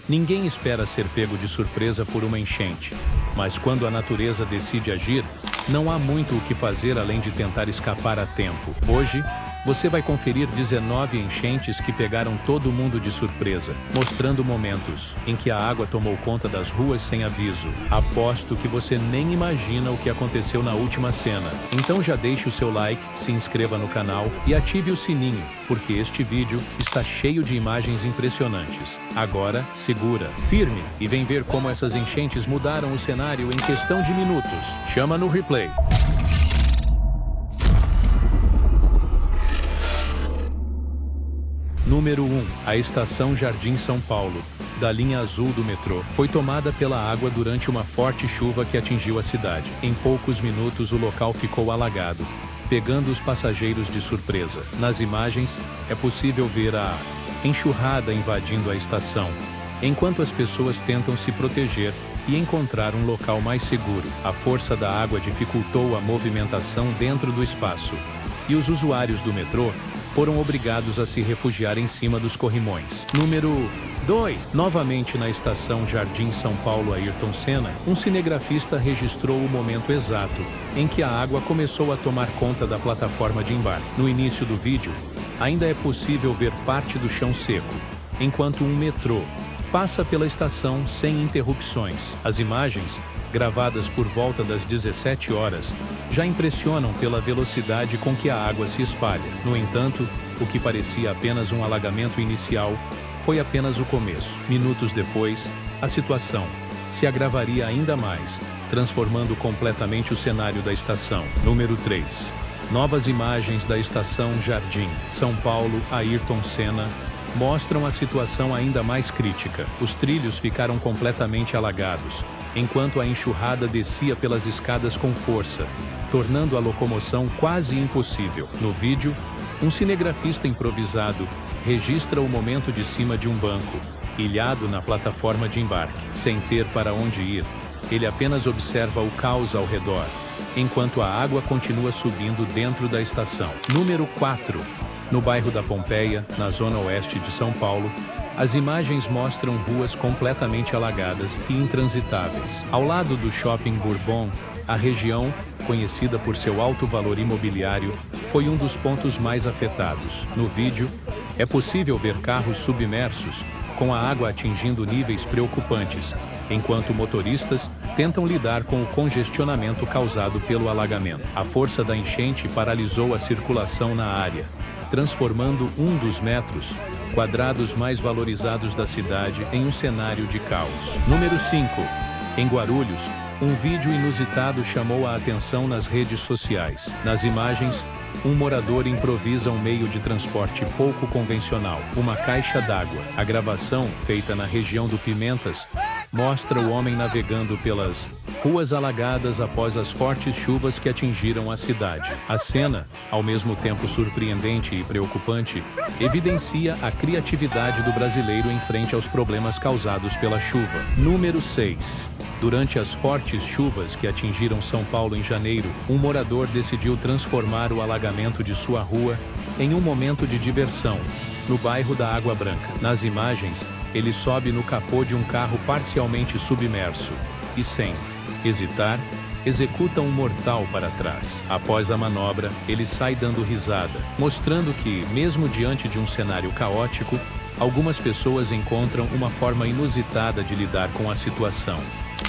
Ninguém espera ser pego de surpresa por uma enchente, mas quando a natureza decide agir, não há muito o que fazer além de tentar escapar a tempo. Hoje, você vai conferir 19 enchentes que pegaram todo mundo de surpresa, mostrando momentos em que a água tomou conta das ruas sem aviso. Aposto que você nem imagina o que aconteceu na última cena. Então já deixe o seu like, se inscreva no canal e ative o sininho, porque este vídeo está cheio de imagens impressionantes. Agora, segura, firme e vem ver como essas enchentes mudaram o cenário em questão de minutos. Chama no replay. Número 1. A estação Jardim São Paulo, da linha azul do metrô, foi tomada pela água durante uma forte chuva que atingiu a cidade. Em poucos minutos o local ficou alagado, pegando os passageiros de surpresa. Nas imagens, é possível ver a enxurrada invadindo a estação, enquanto as pessoas tentam se proteger e encontrar um local mais seguro. A força da água dificultou a movimentação dentro do espaço, e os usuários do metrô foram obrigados a se refugiar em cima dos corrimões. Número 2. Novamente na estação Jardim São Paulo Ayrton Senna, um cinegrafista registrou o momento exato em que a água começou a tomar conta da plataforma de embarque. No início do vídeo, ainda é possível ver parte do chão seco, enquanto um metrô passa pela estação sem interrupções. As imagens, gravadas por volta das 17 horas, já impressionam pela velocidade com que a água se espalha. No entanto, o que parecia apenas um alagamento inicial foi apenas o começo. Minutos depois, a situação se agravaria ainda mais, transformando completamente o cenário da estação. Número 3. Novas imagens da estação Jardim São Paulo Ayrton Senna mostram a situação ainda mais crítica. Os trilhos ficaram completamente alagados, enquanto a enxurrada descia pelas escadas com força, tornando a locomoção quase impossível. No vídeo, um cinegrafista improvisado registra o momento de cima de um banco, ilhado na plataforma de embarque. Sem ter para onde ir, ele apenas observa o caos ao redor, enquanto a água continua subindo dentro da estação. Número 4. No bairro da Pompeia, na zona oeste de São Paulo, as imagens mostram ruas completamente alagadas e intransitáveis. Ao lado do Shopping Bourbon, a região, conhecida por seu alto valor imobiliário, foi um dos pontos mais afetados. No vídeo, é possível ver carros submersos, com a água atingindo níveis preocupantes, enquanto motoristas tentam lidar com o congestionamento causado pelo alagamento. A força da enchente paralisou a circulação na área, transformando um dos metros quadrados mais valorizados da cidade em um cenário de caos. Número 5. Em Guarulhos, um vídeo inusitado chamou a atenção nas redes sociais. Nas imagens, um morador improvisa um meio de transporte pouco convencional, uma caixa d'água. A gravação, feita na região do Pimentas, mostra o homem navegando pelas ruas alagadas após as fortes chuvas que atingiram a cidade. A cena, ao mesmo tempo surpreendente e preocupante, evidencia a criatividade do brasileiro em frente aos problemas causados pela chuva. Número 6. Durante as fortes chuvas que atingiram São Paulo em janeiro, um morador decidiu transformar o alagamento de sua rua em um momento de diversão, no bairro da Água Branca. Nas imagens, ele sobe no capô de um carro parcialmente submerso e, sem hesitar, executa um mortal para trás. Após a manobra, ele sai dando risada, mostrando que, mesmo diante de um cenário caótico, algumas pessoas encontram uma forma inusitada de lidar com a situação.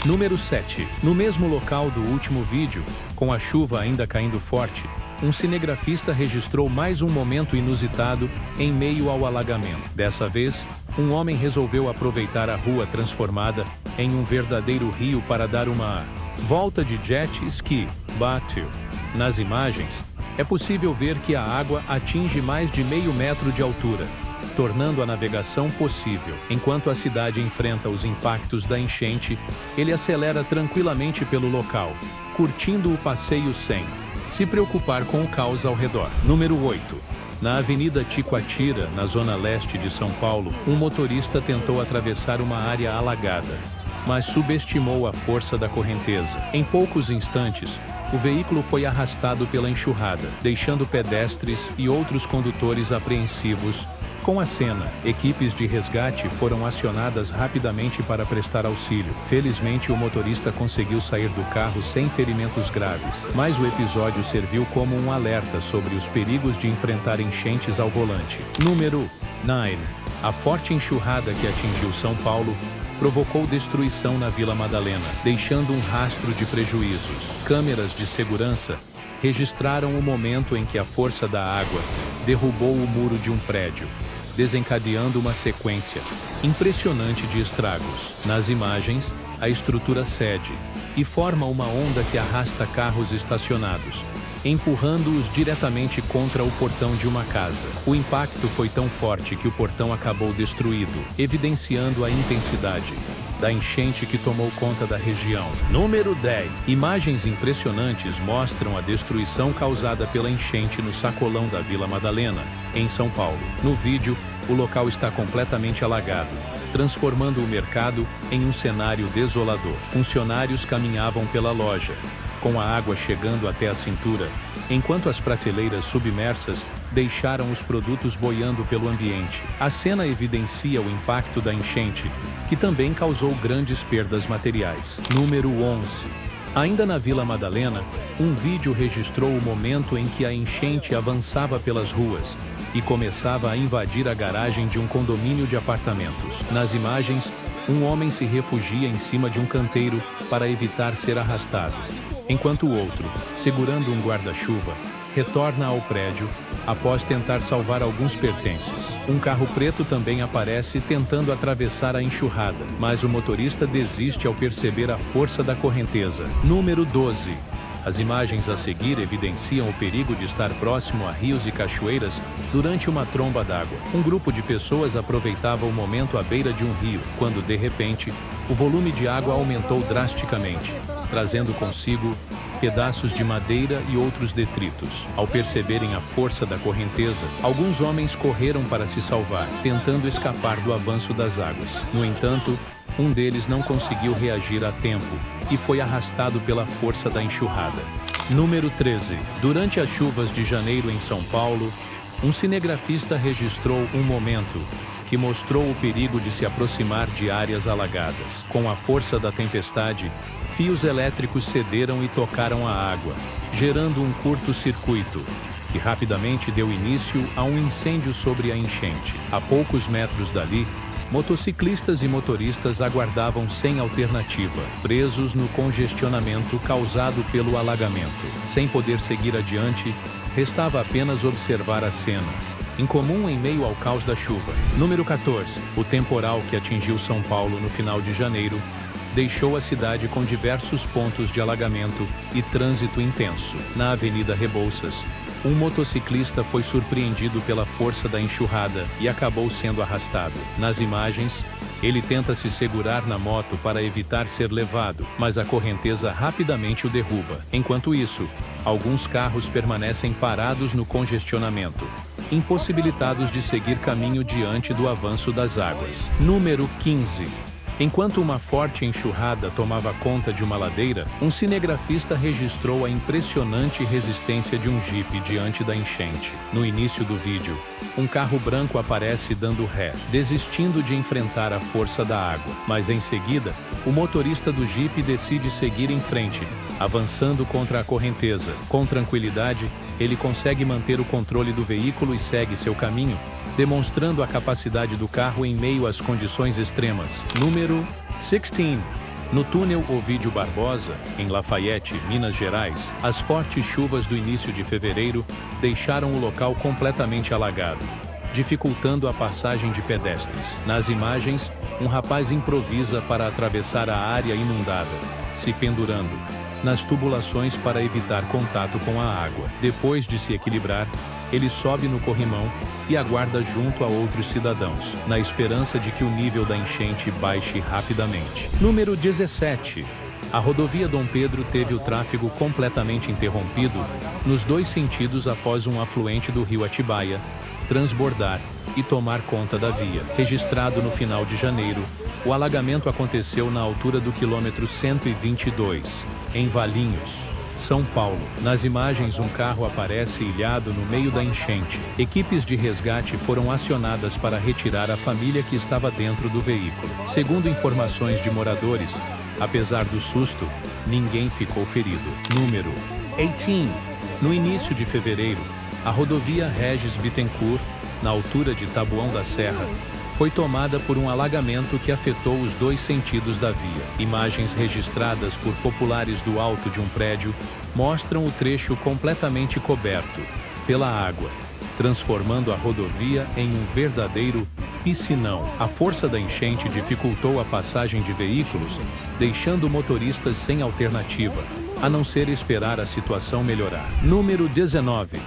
Número 7. No mesmo local do último vídeo, com a chuva ainda caindo forte, um cinegrafista registrou mais um momento inusitado em meio ao alagamento. Dessa vez, um homem resolveu aproveitar a rua transformada em um verdadeiro rio para dar uma volta de jet ski. Bateu. Nas imagens, é possível ver que a água atinge mais de meio metro de altura, tornando a navegação possível. Enquanto a cidade enfrenta os impactos da enchente, ele acelera tranquilamente pelo local, curtindo o passeio sem se preocupar com o caos ao redor. Número 8. Na Avenida Ticoatira, na zona leste de São Paulo, um motorista tentou atravessar uma área alagada, mas subestimou a força da correnteza. Em poucos instantes, o veículo foi arrastado pela enxurrada, deixando pedestres e outros condutores apreensivos Com a cena, equipes de resgate foram acionadas rapidamente para prestar auxílio. Felizmente, o motorista conseguiu sair do carro sem ferimentos graves, mas o episódio serviu como um alerta sobre os perigos de enfrentar enchentes ao volante. Número 9. A forte enxurrada que atingiu São Paulo provocou destruição na Vila Madalena, deixando um rastro de prejuízos. Câmeras de segurança registraram o momento em que a força da água derrubou o muro de um prédio, desencadeando uma sequência impressionante de estragos. Nas imagens, a estrutura cede e forma uma onda que arrasta carros estacionados, empurrando-os diretamente contra o portão de uma casa. O impacto foi tão forte que o portão acabou destruído, evidenciando a intensidade da enchente que tomou conta da região. Número 10. Imagens impressionantes mostram a destruição causada pela enchente no sacolão da Vila Madalena, em São Paulo. No vídeo, o local está completamente alagado, transformando o mercado em um cenário desolador. Funcionários caminhavam pela loja, com a água chegando até a cintura, enquanto as prateleiras submersas deixaram os produtos boiando pelo ambiente. A cena evidencia o impacto da enchente, que também causou grandes perdas materiais. Número 11. Ainda na Vila Madalena, um vídeo registrou o momento em que a enchente avançava pelas ruas e começava a invadir a garagem de um condomínio de apartamentos. Nas imagens, um homem se refugia em cima de um canteiro para evitar ser arrastado, enquanto o outro, segurando um guarda-chuva, retorna ao prédio após tentar salvar alguns pertences. Um carro preto também aparece tentando atravessar a enxurrada, mas o motorista desiste ao perceber a força da correnteza. Número 12. As imagens a seguir evidenciam o perigo de estar próximo a rios e cachoeiras durante uma tromba d'água. Um grupo de pessoas aproveitava o momento à beira de um rio, quando, de repente, o volume de água aumentou drasticamente, trazendo consigo pedaços de madeira e outros detritos. Ao perceberem a força da correnteza, alguns homens correram para se salvar, tentando escapar do avanço das águas. No entanto, um deles não conseguiu reagir a tempo e foi arrastado pela força da enxurrada. Número 13. Durante as chuvas de janeiro em São Paulo, um cinegrafista registrou um momento que mostrou o perigo de se aproximar de áreas alagadas. Com a força da tempestade, fios elétricos cederam e tocaram a água, gerando um curto-circuito, que rapidamente deu início a um incêndio sobre a enchente. A poucos metros dali, motociclistas e motoristas aguardavam sem alternativa, presos no congestionamento causado pelo alagamento. Sem poder seguir adiante, restava apenas observar a cena, incomum em meio ao caos da chuva. Número 14. O temporal que atingiu São Paulo no final de janeiro deixou a cidade com diversos pontos de alagamento e trânsito intenso. Na Avenida Rebouças, um motociclista foi surpreendido pela força da enxurrada e acabou sendo arrastado. Nas imagens, ele tenta se segurar na moto para evitar ser levado, mas a correnteza rapidamente o derruba. Enquanto isso, alguns carros permanecem parados no congestionamento, impossibilitados de seguir caminho diante do avanço das águas. Número 15. Enquanto uma forte enxurrada tomava conta de uma ladeira, um cinegrafista registrou a impressionante resistência de um jipe diante da enchente. No início do vídeo, um carro branco aparece dando ré, desistindo de enfrentar a força da água. Mas em seguida, o motorista do jipe decide seguir em frente, avançando contra a correnteza. Com tranquilidade, ele consegue manter o controle do veículo e segue seu caminho, demonstrando a capacidade do carro em meio às condições extremas. Número 16. No túnel Ovídio Barbosa, em Lafayette, Minas Gerais, as fortes chuvas do início de fevereiro deixaram o local completamente alagado, dificultando a passagem de pedestres. Nas imagens, um rapaz improvisa para atravessar a área inundada, se pendurando nas tubulações para evitar contato com a água. Depois de se equilibrar, ele sobe no corrimão e aguarda junto a outros cidadãos, na esperança de que o nível da enchente baixe rapidamente. Número 17. A rodovia Dom Pedro teve o tráfego completamente interrompido nos dois sentidos após um afluente do rio Atibaia transbordar e tomar conta da via. Registrado no final de janeiro, o alagamento aconteceu na altura do quilômetro 122, em Valinhos, São Paulo. Nas imagens, um carro aparece ilhado no meio da enchente. Equipes de resgate foram acionadas para retirar a família que estava dentro do veículo. Segundo informações de moradores, apesar do susto, ninguém ficou ferido. Número 18. No início de fevereiro, a rodovia Regis Bittencourt, na altura de Taboão da Serra, foi tomada por um alagamento que afetou os dois sentidos da via. Imagens registradas por populares do alto de um prédio mostram o trecho completamente coberto pela água, transformando a rodovia em um verdadeiro piscinão. A força da enchente dificultou a passagem de veículos, deixando motoristas sem alternativa, a não ser esperar a situação melhorar. Número 19.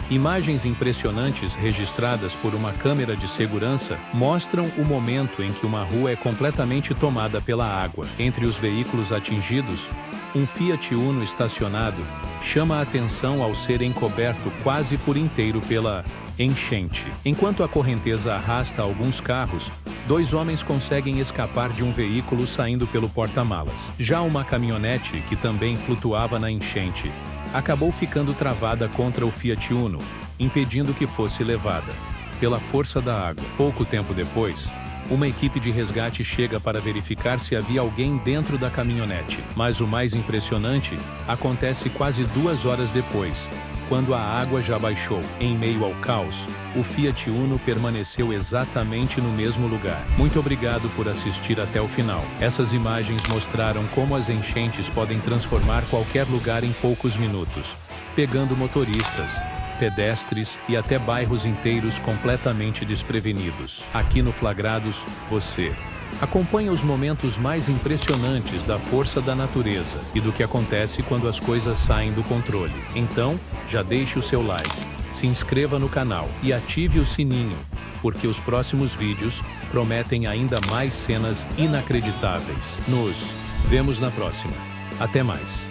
Imagens impressionantes registradas por uma câmera de segurança mostram o momento em que uma rua é completamente tomada pela água. Entre os veículos atingidos, um Fiat Uno estacionado chama a atenção ao ser encoberto quase por inteiro pela enchente. Enquanto a correnteza arrasta alguns carros, dois homens conseguem escapar de um veículo saindo pelo porta-malas. Já uma caminhonete, que também flutuava na enchente, acabou ficando travada contra o Fiat Uno, impedindo que fosse levada pela força da água. Pouco tempo depois, uma equipe de resgate chega para verificar se havia alguém dentro da caminhonete. Mas o mais impressionante acontece quase 2 horas depois, quando a água já baixou. Em meio ao caos, o Fiat Uno permaneceu exatamente no mesmo lugar. Muito obrigado por assistir até o final. Essas imagens mostraram como as enchentes podem transformar qualquer lugar em poucos minutos, pegando motoristas, pedestres e até bairros inteiros completamente desprevenidos. Aqui no Flagrados, você acompanha os momentos mais impressionantes da força da natureza e do que acontece quando as coisas saem do controle. Então, já deixe o seu like, se inscreva no canal e ative o sininho, porque os próximos vídeos prometem ainda mais cenas inacreditáveis. Nos vemos na próxima. Até mais.